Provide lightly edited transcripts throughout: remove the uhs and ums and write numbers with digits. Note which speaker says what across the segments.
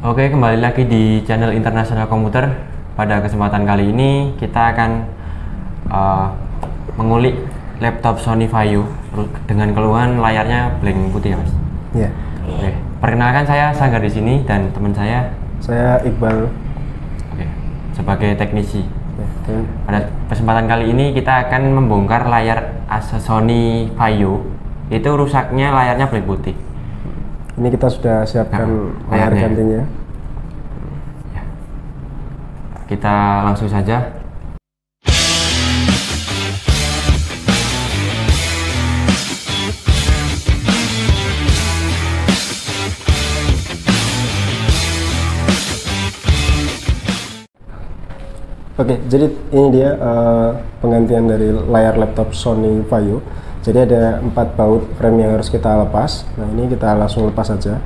Speaker 1: Oke, kembali lagi di channel Internasional Komputer. Pada kesempatan kali ini kita akan mengulik laptop Sony Vaio dengan keluhan layarnya blank putih, Mas.
Speaker 2: Iya.
Speaker 1: Oke, perkenalkan, saya Sanggar di sini dan teman saya
Speaker 2: Iqbal.
Speaker 1: Oke, sebagai teknisi.
Speaker 2: Ya,
Speaker 1: Pada kesempatan kali ini kita akan membongkar layar Asus Sony Vaio. Itu rusaknya layarnya blank putih.
Speaker 2: Ini kita sudah siapkan layar gantinya.
Speaker 1: Kita langsung saja.
Speaker 2: Oke, jadi ini dia penggantian dari layar laptop Sony Vaio. Jadi ada 4 baut frame yang harus kita lepas. Nah, ini kita langsung lepas saja.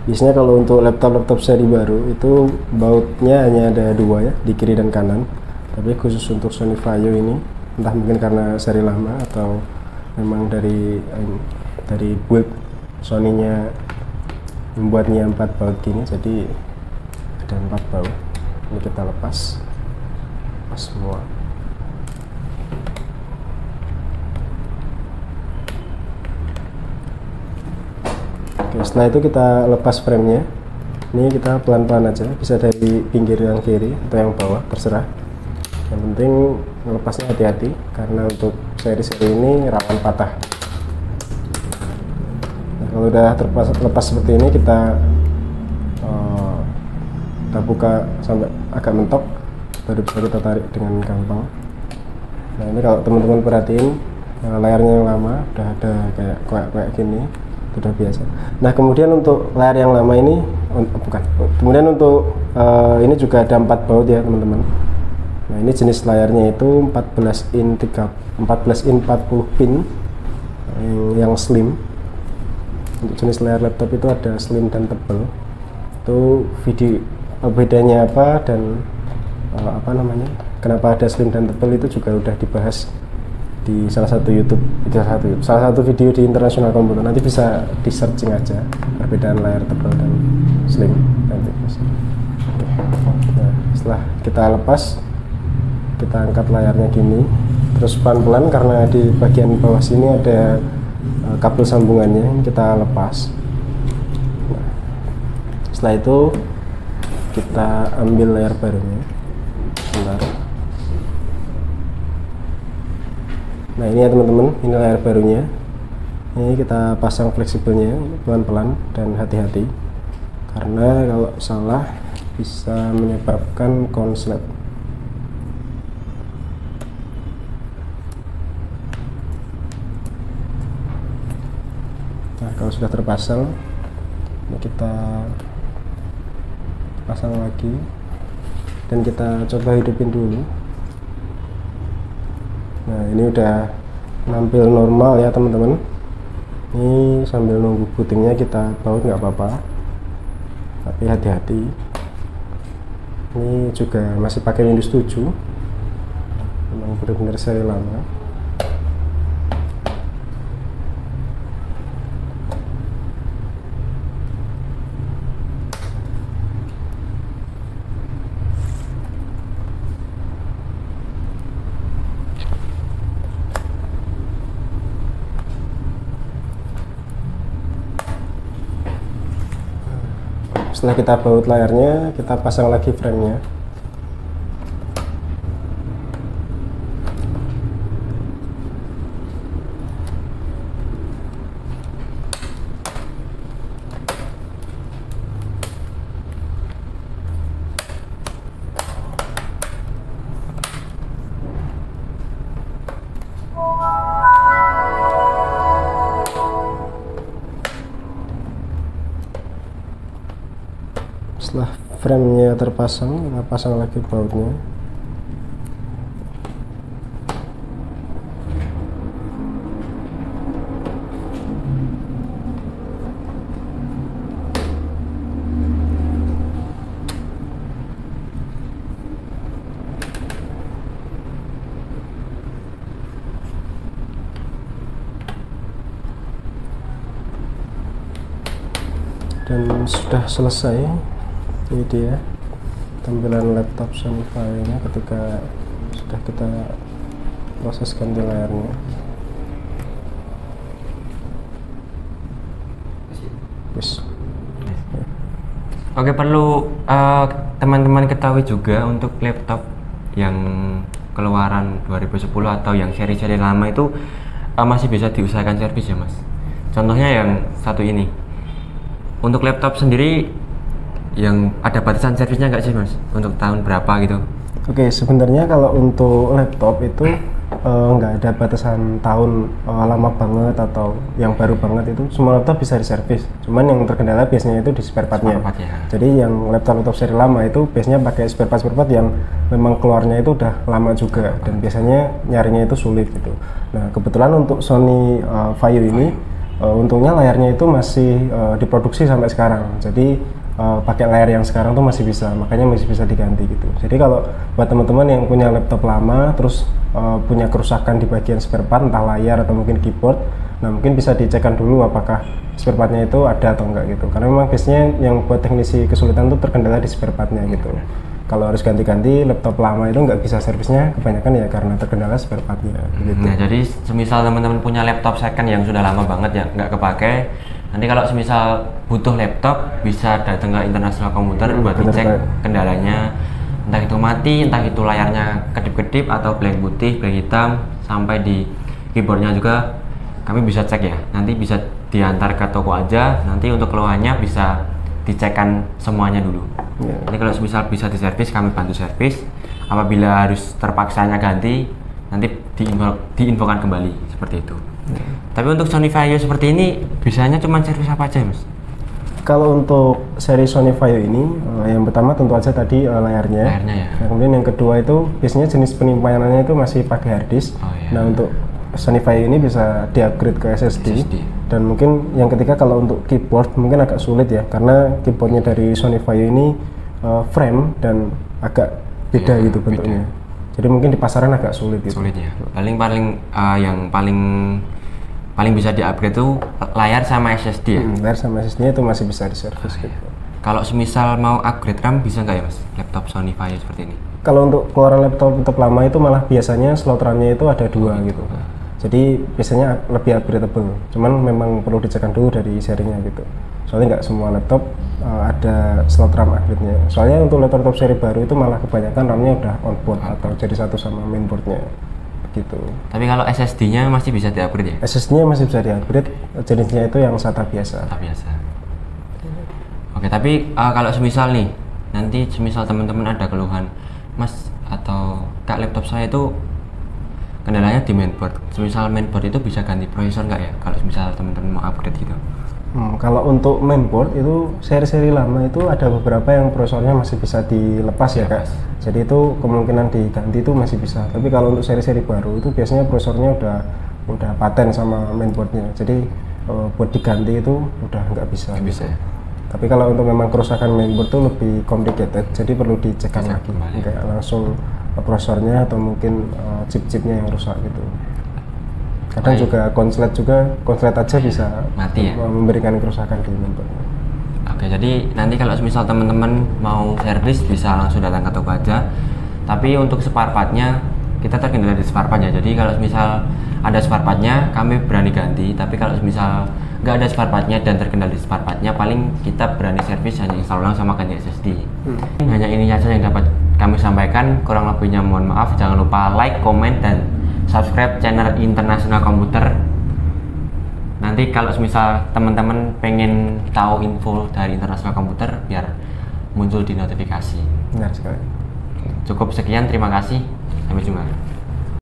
Speaker 2: Biasanya kalau untuk laptop seri baru itu bautnya hanya ada 2 ya, di kiri dan kanan. Tapi khusus untuk Sony Vaio ini, entah mungkin karena seri lama atau memang dari build Sony-nya membuatnya 4 baut gini, jadi ada 4 baut. Ini kita lepas semua. Oke, setelah itu kita lepas framenya. Ini kita pelan-pelan aja, bisa dari pinggir yang kiri atau yang bawah, terserah. Yang penting melepasnya hati-hati, karena untuk seri-seri ini rawan patah. Nah, kalau udah lepas seperti ini, kita buka sampai agak mentok, baru bisa kita tarik dengan gampang. Nah, ini kalau teman-teman perhatiin, layarnya yang lama udah ada kayak gini, itu udah biasa. Nah, kemudian untuk layar yang lama ini kemudian untuk ini juga ada 4 baut ya teman-teman. Nah, ini jenis layarnya itu 14 in 40 pin yang slim. Untuk jenis layar laptop itu ada slim dan tebal. Itu bedanya apa dan kenapa ada slim dan tebal itu juga udah dibahas di salah satu video di Internasional Komputer. Nanti bisa di searching aja perbedaan layar tebal dan slim dan tipis. Nah, setelah kita lepas, kita angkat layarnya gini, terus pelan-pelan karena di bagian bawah sini ada kabel sambungannya, kita lepas. Nah, setelah itu kita ambil layar barunya. Bentar. Nah, ini ya teman-teman, ini layar barunya. Ini kita pasang fleksibelnya pelan-pelan dan hati-hati, karena kalau salah bisa menyebabkan konslet. Nah, kalau sudah terpasang, ini kita pasang lagi dan kita coba hidupin dulu. Nah, ini udah nampil normal ya teman-teman. Ini sambil nunggu bootingnya kita baut nggak apa-apa, tapi hati-hati. Ini juga masih pakai Windows 7, memang benar-benar seri lama. Setelah kita baut layarnya, kita pasang lagi framenya. Setelah framenya terpasang, kita pasang lagi bautnya. Dan sudah selesai. Ini dia tampilan laptop Sony Vaio-nya ketika sudah kita proses ganti layarnya. Yes.
Speaker 1: Oke, perlu teman-teman ketahui juga untuk laptop yang keluaran 2010 atau yang seri-seri lama itu masih bisa diusahakan servis ya mas. Contohnya yang satu ini. Untuk laptop sendiri yang ada batasan servisnya nggak sih mas? Untuk tahun berapa gitu?
Speaker 2: Oke, sebenarnya kalau untuk laptop itu nggak ada batasan tahun lama banget atau yang baru banget, itu semua laptop bisa diservis. Cuman yang terkendala biasanya itu di spare partnya. Jadi yang laptop seri lama itu biasanya pakai spare part yang memang keluarnya itu udah lama juga dan biasanya nyarinya itu sulit gitu. Nah kebetulan untuk Sony Vaio ini untungnya layarnya itu masih diproduksi sampai sekarang. Jadi pakai layar yang sekarang tuh masih bisa, makanya masih bisa diganti gitu. Jadi kalau buat teman-teman yang punya laptop lama terus punya kerusakan di bagian spare part, entah layar atau mungkin keyboard, nah mungkin bisa dicekkan dulu apakah spare partnya itu ada atau enggak gitu. Karena memang biasanya yang buat teknisi kesulitan tuh terkendala di spare partnya gitu. Kalau harus ganti-ganti laptop lama itu nggak bisa servisnya kebanyakan ya karena terkendala spare partnya gitu.
Speaker 1: Nah jadi semisal teman-teman punya laptop second yang sudah lama banget ya nggak kepake, nanti kalau semisal butuh laptop bisa datang ke International Computer buat dicek kendalanya, entah itu mati, entah itu layarnya kedip-kedip atau blank putih, blank hitam, sampai di keyboardnya juga kami bisa cek ya. Nanti bisa diantar ke toko aja, nanti untuk keluhannya bisa dicekkan semuanya dulu. Jadi kalau semisal bisa diservis, kami bantu servis. Apabila harus terpaksanya ganti, nanti diinfokan kembali seperti itu. Tapi untuk Sony Vaio seperti ini bisanya cuma servis apa aja mas?
Speaker 2: Kalau untuk seri Sony Vaio ini yang pertama tentu aja tadi layarnya ya. Nah, kemudian yang kedua itu biasanya jenis penyimpanannya itu masih pakai hard disk. Nah untuk Sony Vaio ini bisa di-upgrade ke SSD. Dan mungkin yang ketiga kalau untuk keyboard mungkin agak sulit ya, karena keyboardnya dari Sony Vaio ini frame dan agak beda gitu bentuknya. Jadi mungkin di pasaran agak sulit gitu.
Speaker 1: Sulit ya. Yang paling bisa di-upgrade itu layar sama SSD ya?
Speaker 2: Layar sama SSD itu masih bisa diservis gitu.
Speaker 1: Kalau semisal mau upgrade RAM bisa nggak ya mas? Laptop Sony Vaio seperti ini?
Speaker 2: Kalau untuk keluaran laptop lama itu malah biasanya slot RAM-nya itu ada dua gitu. Jadi biasanya lebih upgradable. Cuman memang perlu dicekkan dulu dari serinya gitu. Soalnya nggak semua laptop ada slot RAM upgrade-nya. Soalnya untuk laptop seri baru itu malah kebanyakan RAM-nya udah on board atau jadi satu sama mainboard-nya. Gitu.
Speaker 1: Tapi kalau SSD-nya masih bisa di-upgrade ya?
Speaker 2: SSD-nya masih bisa di-upgrade, jenisnya itu yang SATA biasa.
Speaker 1: SATA biasa. Oke, tapi kalau semisal nih, nanti semisal teman-teman ada keluhan, mas atau kak laptop saya itu kendalanya di mainboard. Semisal mainboard itu bisa ganti prosesor nggak ya? Kalau semisal teman-teman mau upgrade gitu?
Speaker 2: Kalau untuk mainboard itu seri-seri lama itu ada beberapa yang prosesornya masih bisa dilepas ya kak. Jadi itu kemungkinan diganti itu masih bisa. Tapi kalau untuk seri-seri baru itu biasanya prosesornya udah paten sama mainboardnya. Jadi buat diganti itu udah nggak bisa.
Speaker 1: Bisa.
Speaker 2: Tapi kalau untuk memang kerusakan mainboard itu lebih complicated. Jadi perlu dicekkan lagi. Kayak langsung prosesornya atau mungkin chip-chipnya yang rusak gitu. Kadang juga konslet aja bisa
Speaker 1: mati ya?
Speaker 2: Memberikan kerusakan di mainboard.
Speaker 1: Oke, jadi nanti kalau misal teman-teman mau servis bisa langsung datang ke toko aja. Tapi untuk spare partnya kita terkendala di spare partnya. Jadi kalau misal ada spare partnya kami berani ganti. Tapi kalau misal nggak ada spare partnya dan terkendala di spare partnya, paling kita berani servis hanya install ulang sama ganti SSD. Hanya ini saja yang dapat kami sampaikan. Kurang lebihnya mohon maaf. Jangan lupa like, komen, dan subscribe channel International Computer. Nanti kalau misal teman-teman pengen tahu info dari International Computer biar muncul di notifikasi.
Speaker 2: Benar sekali.
Speaker 1: Cukup sekian, terima kasih, sampai jumpa.